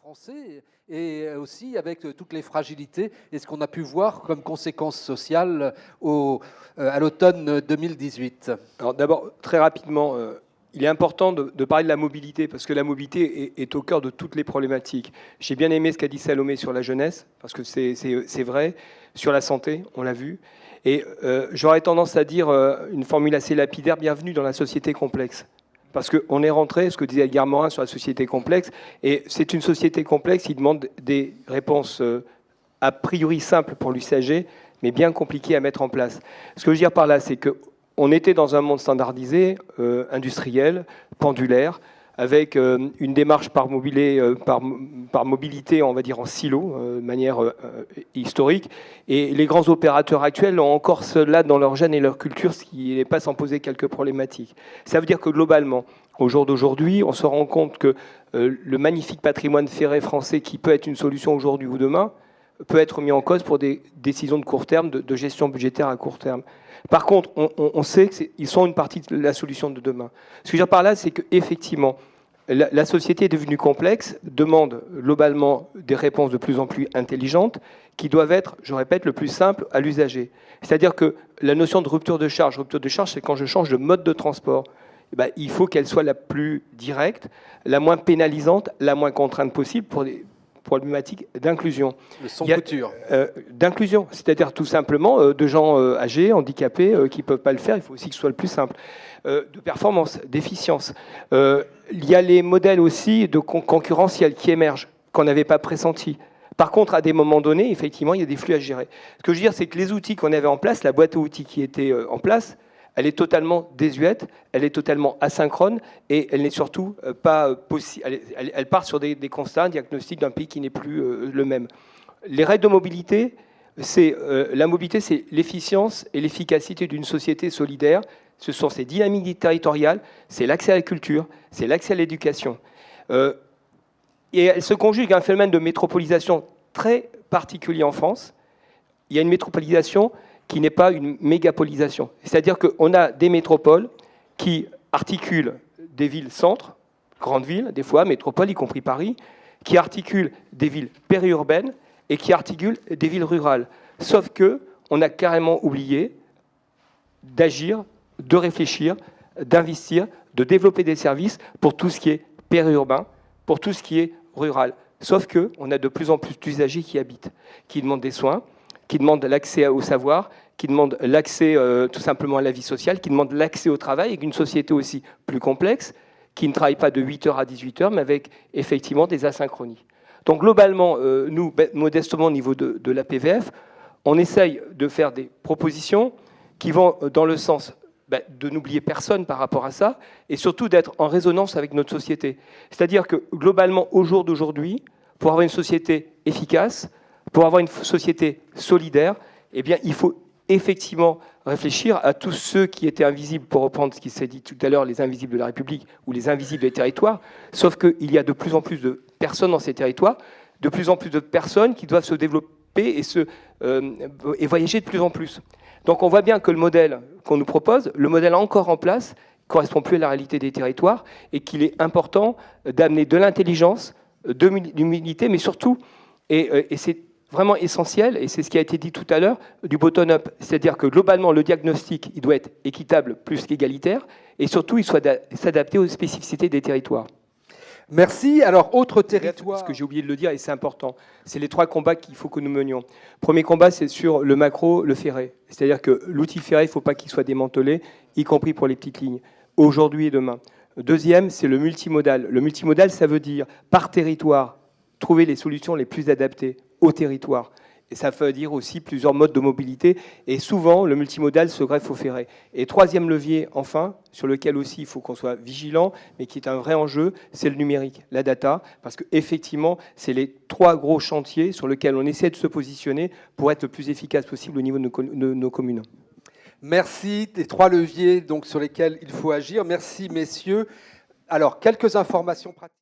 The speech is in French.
français et aussi avec toutes les fragilités et ce qu'on a pu voir comme conséquences sociales à l'automne 2018. Alors d'abord, très rapidement, il est important de parler de la mobilité, parce que la mobilité est au cœur de toutes les problématiques. J'ai bien aimé ce qu'a dit Salomé sur la jeunesse, parce que c'est vrai, sur la santé, on l'a vu. Et j'aurais tendance à dire une formule assez lapidaire, bienvenue dans la société complexe. Parce qu'on est rentré, ce que disait Edgar Morin sur la société complexe, et c'est une société complexe qui demande des réponses a priori simples pour l'usager, mais bien compliquées à mettre en place. Ce que je veux dire par là, c'est qu'on était dans un monde standardisé, industriel, pendulaire, avec une démarche par mobilité, on va dire en silo, de manière historique. Et les grands opérateurs actuels ont encore cela dans leur gène et leur culture, ce qui n'est pas sans poser quelques problématiques. Ça veut dire que globalement, au jour d'aujourd'hui, on se rend compte que le magnifique patrimoine ferré français, qui peut être une solution aujourd'hui ou demain, peut être mis en cause pour des décisions de court terme, de gestion budgétaire à court terme. Par contre, on sait qu'ils sont une partie de la solution de demain. Ce que je veux dire par là, c'est qu'effectivement, la société est devenue complexe, demande globalement des réponses de plus en plus intelligentes, qui doivent être, je répète, le plus simple à l'usager. C'est-à-dire que la notion de rupture de charge, c'est quand je change de mode de transport. Eh bien, il faut qu'elle soit la plus directe, la moins pénalisante, la moins contrainte possible pour des problématiques d'inclusion. D'inclusion, c'est-à-dire tout simplement de gens âgés, handicapés, qui ne peuvent pas le faire, il faut aussi que ce soit le plus simple. De performance, d'efficience. Il y a les modèles aussi de concurrentiels qui émergent, qu'on n'avait pas pressentis. Par contre, à des moments donnés, effectivement, il y a des flux à gérer. Ce que je veux dire, c'est que les outils qu'on avait en place, la boîte à outils qui était en place, elle est totalement désuète, elle est totalement asynchrone et elle n'est surtout pas possible. Elle part sur des constats, un diagnostic d'un pays qui n'est plus le même. Les règles de mobilité, la mobilité, c'est l'efficience et l'efficacité d'une société solidaire. Ce sont ses dynamiques territoriales, c'est l'accès à la culture, c'est l'accès à l'éducation. Et elle se conjugue à un phénomène de métropolisation très particulier en France. Il y a une métropolisation qui n'est pas une mégapolisation. C'est-à-dire qu'on a des métropoles qui articulent des villes-centres, grandes villes, des fois, métropoles, y compris Paris, qui articulent des villes périurbaines et qui articulent des villes rurales. Sauf qu'on a carrément oublié d'agir, de réfléchir, d'investir, de développer des services pour tout ce qui est périurbain, pour tout ce qui est rural. Sauf qu'on a de plus en plus d'usagers qui habitent, qui demandent des soins, qui demandent l'accès au savoir, qui demandent l'accès tout simplement à la vie sociale, qui demandent l'accès au travail, avec une société aussi plus complexe, qui ne travaille pas de 8h à 18h, mais avec effectivement des asynchronies. Donc globalement, nous, modestement au niveau de la PVF, on essaye de faire des propositions qui vont dans le sens de n'oublier personne par rapport à ça, et surtout d'être en résonance avec notre société. C'est-à-dire que globalement, au jour d'aujourd'hui, pour avoir une société efficace, pour avoir une société solidaire, eh bien, il faut effectivement réfléchir à tous ceux qui étaient invisibles, pour reprendre ce qui s'est dit tout à l'heure, les invisibles de la République ou les invisibles des territoires, sauf qu'il y a de plus en plus de personnes dans ces territoires, de plus en plus de personnes qui doivent se développer et voyager de plus en plus. Donc on voit bien que le modèle qu'on nous propose, le modèle encore en place, ne correspond plus à la réalité des territoires et qu'il est important d'amener de l'intelligence, de l'humilité, mais surtout, et c'est vraiment essentiel, et c'est ce qui a été dit tout à l'heure, du bottom-up. C'est-à-dire que globalement, le diagnostic, il doit être équitable plus qu'égalitaire, et surtout, il doit s'adapter aux spécificités des territoires. Merci. Alors, autre territoire... Ce que j'ai oublié de le dire, et c'est important, c'est les 3 combats qu'il faut que nous menions. Premier combat, c'est sur le macro, le ferré. C'est-à-dire que l'outil ferré, il ne faut pas qu'il soit démantelé, y compris pour les petites lignes, aujourd'hui et demain. Deuxième, c'est le multimodal. Le multimodal, ça veut dire, par territoire, trouver les solutions les plus adaptées au territoire. Et ça veut dire aussi plusieurs modes de mobilité. Et souvent, le multimodal se greffe au ferré. Et troisième levier, enfin, sur lequel aussi il faut qu'on soit vigilant, mais qui est un vrai enjeu, c'est le numérique, la data. Parce qu'effectivement, c'est les 3 gros chantiers sur lesquels on essaie de se positionner pour être le plus efficace possible au niveau de nos communes. Merci des 3 leviers donc, sur lesquels il faut agir. Merci, messieurs. Alors, quelques informations pratiques.